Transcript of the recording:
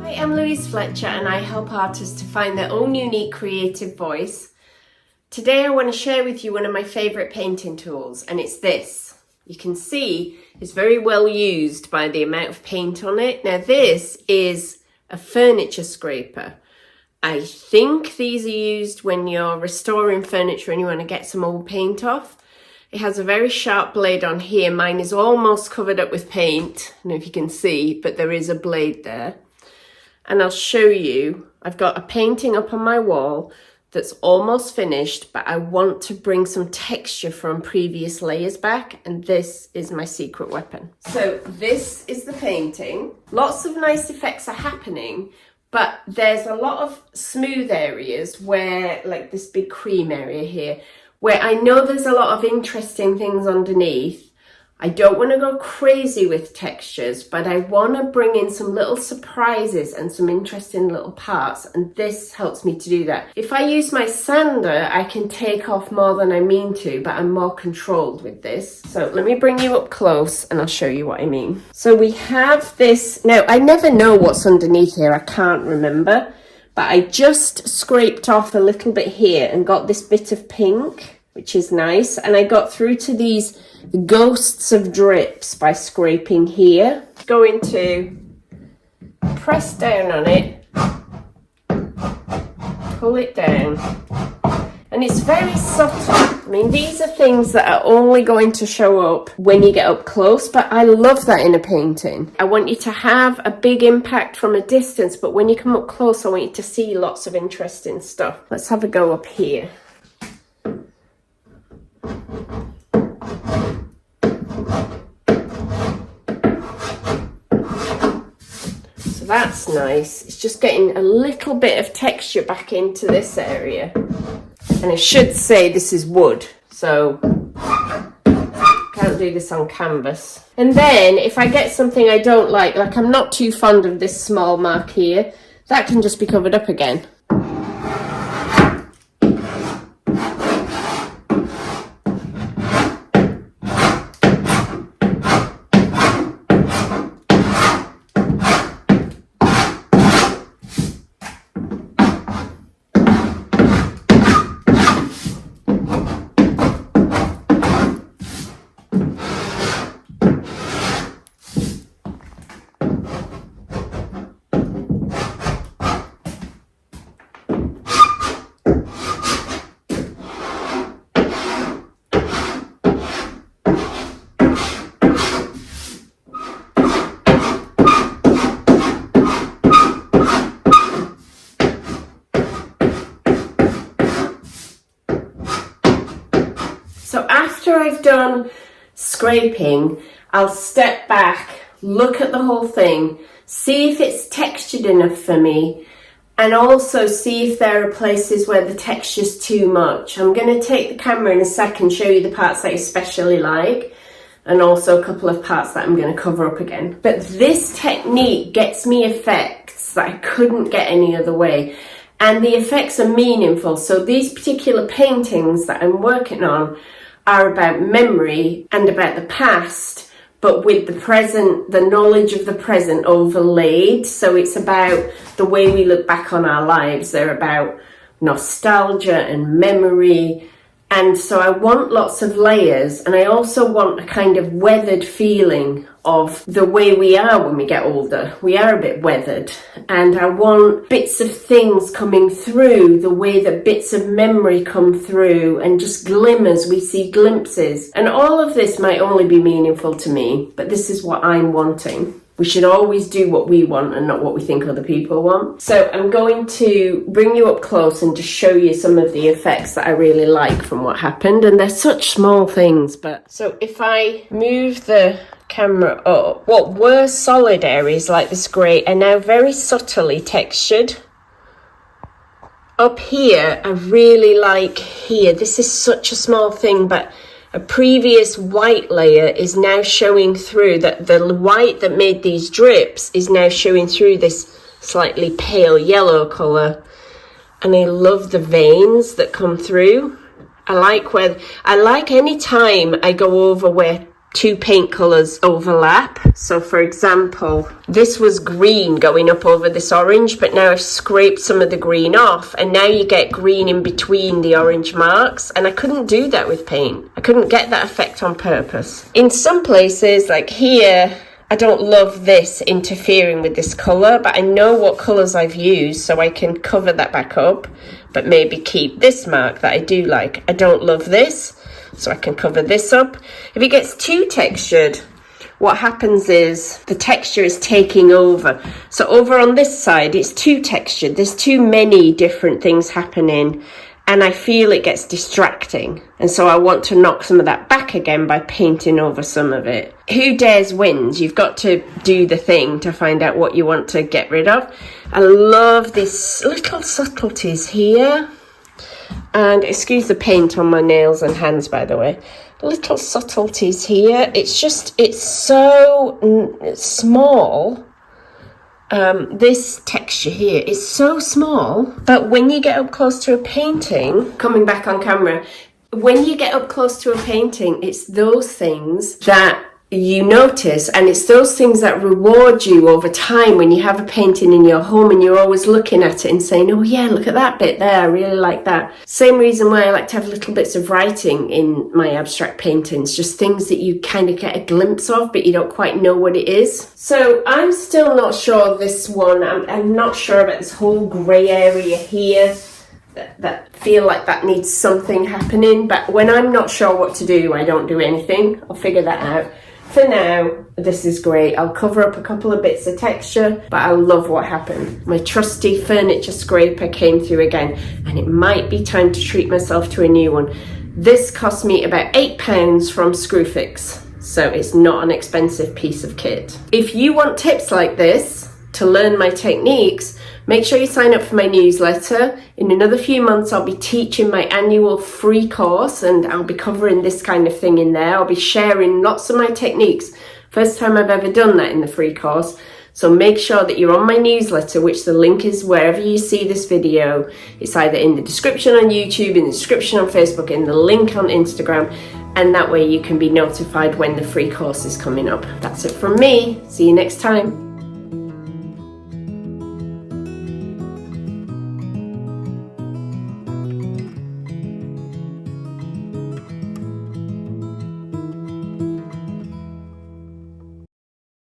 Hi, I'm Louise Fletcher and I help artists to find their own unique creative voice. Today I want to share with you one of my favourite painting tools, and it's this. You can see it's very well used by the amount of paint on it. Now this is a furniture scraper. I think these are used when you're restoring furniture and you want to get some old paint off. It has a very sharp blade on here. Mine is almost covered up with paint. I don't know if you can see, but there is a blade there. And I'll show you, I've got a painting up on my wall that's almost finished, but I want to bring some texture from previous layers back, and this is my secret weapon. So this is the painting. Lots of nice effects are happening, but there's a lot of smooth areas where, like this big cream area here, where I know there's a lot of interesting things underneath. I don't want to go crazy with textures, but I want to bring in some little surprises and some interesting little parts, and this helps me to do that. If I use my sander, I can take off more than I mean to, but I'm more controlled with this. So let me bring you up close and I'll show you what I mean. So we have this, now I never know what's underneath here, I can't remember, but I just scraped off a little bit here and got this bit of pink, which is nice, and I got through to these ghosts of drips by scraping here. Going to press down on it, pull it down, and it's very subtle. I mean, these are things that are only going to show up when you get up close, but I love that in a painting. I want you to have a big impact from a distance, but when you come up close, I want you to see lots of interesting stuff. Let's have a go up here. So that's nice. It's just getting a little bit of texture back into this area. And I should say this is wood, so can't do this on canvas. And then if I get something I don't like I'm not too fond of this small mark here, that can just be covered up again. So after I've done scraping, I'll step back, look at the whole thing, see if it's textured enough for me, and also see if there are places where the texture's too much. I'm going to take the camera in a second, show you the parts that I especially like, and also a couple of parts that I'm going to cover up again. But this technique gets me effects that I couldn't get any other way. And the effects are meaningful. So these particular paintings that I'm working on are about memory and about the past, but with the present, the knowledge of the present overlaid. So it's about the way we look back on our lives. They're about nostalgia and memory. And so I want lots of layers, and I also want a kind of weathered feeling of the way we are when we get older. We are a bit weathered, and I want bits of things coming through the way that bits of memory come through, and just glimmers, we see glimpses. And all of this might only be meaningful to me, but this is what I'm wanting. We should always do what we want and not what we think other people want. So I'm going to bring you up close and just show you some of the effects that I really like from what happened. And they're such small things, but... So if I move the camera up, what were solid areas like this grey are now very subtly textured. Up here, I really like here. This is such a small thing, but a previous white layer is now showing through, that the white that made these drips is now showing through this slightly pale yellow colour. And I love the veins that come through. I like any time I go over where two paint colours overlap. So for example, this was green going up over this orange, but now I've scraped some of the green off, and now you get green in between the orange marks, and I couldn't do that with paint. I couldn't get that effect on purpose. In some places, like here, I don't love this interfering with this colour, but I know what colours I've used, so I can cover that back up, but maybe keep this mark that I do like. I don't love this, so I can cover this up. If it gets too textured, what happens is the texture is taking over. So over on this side, it's too textured. There's too many different things happening, and I feel it gets distracting. And so I want to knock some of that back again by painting over some of it. Who dares wins. You've got to do the thing to find out what you want to get rid of. I love these little subtleties here. And excuse the paint on my nails and hands, by the way. Little subtleties here. It's so small. This texture here is so small, but when you get up close to a painting, coming back on camera, when you get up close to a painting, it's those things that you notice, and it's those things that reward you over time when you have a painting in your home and you're always looking at it and saying, oh yeah, look at that bit there, I really like that. Same reason why I like to have little bits of writing in my abstract paintings, just things that you kind of get a glimpse of but you don't quite know what it is. So I'm still not sure of this one. I'm not sure about this whole grey area here that feel like that needs something happening, but when I'm not sure what to do, I don't do anything. I'll figure that out. For now, this is great. I'll cover up a couple of bits of texture, but I love what happened. My trusty furniture scraper came through again, and it might be time to treat myself to a new one. This cost me about £8 from Screwfix, so it's not an expensive piece of kit. If you want tips like this to learn my techniques, make sure you sign up for my newsletter. In another few months, I'll be teaching my annual free course, and I'll be covering this kind of thing in there. I'll be sharing lots of my techniques. First time I've ever done that in the free course. So make sure that you're on my newsletter, which the link is wherever you see this video. It's either in the description on YouTube, in the description on Facebook, in the link on Instagram, and that way you can be notified when the free course is coming up. That's it from me. See you next time.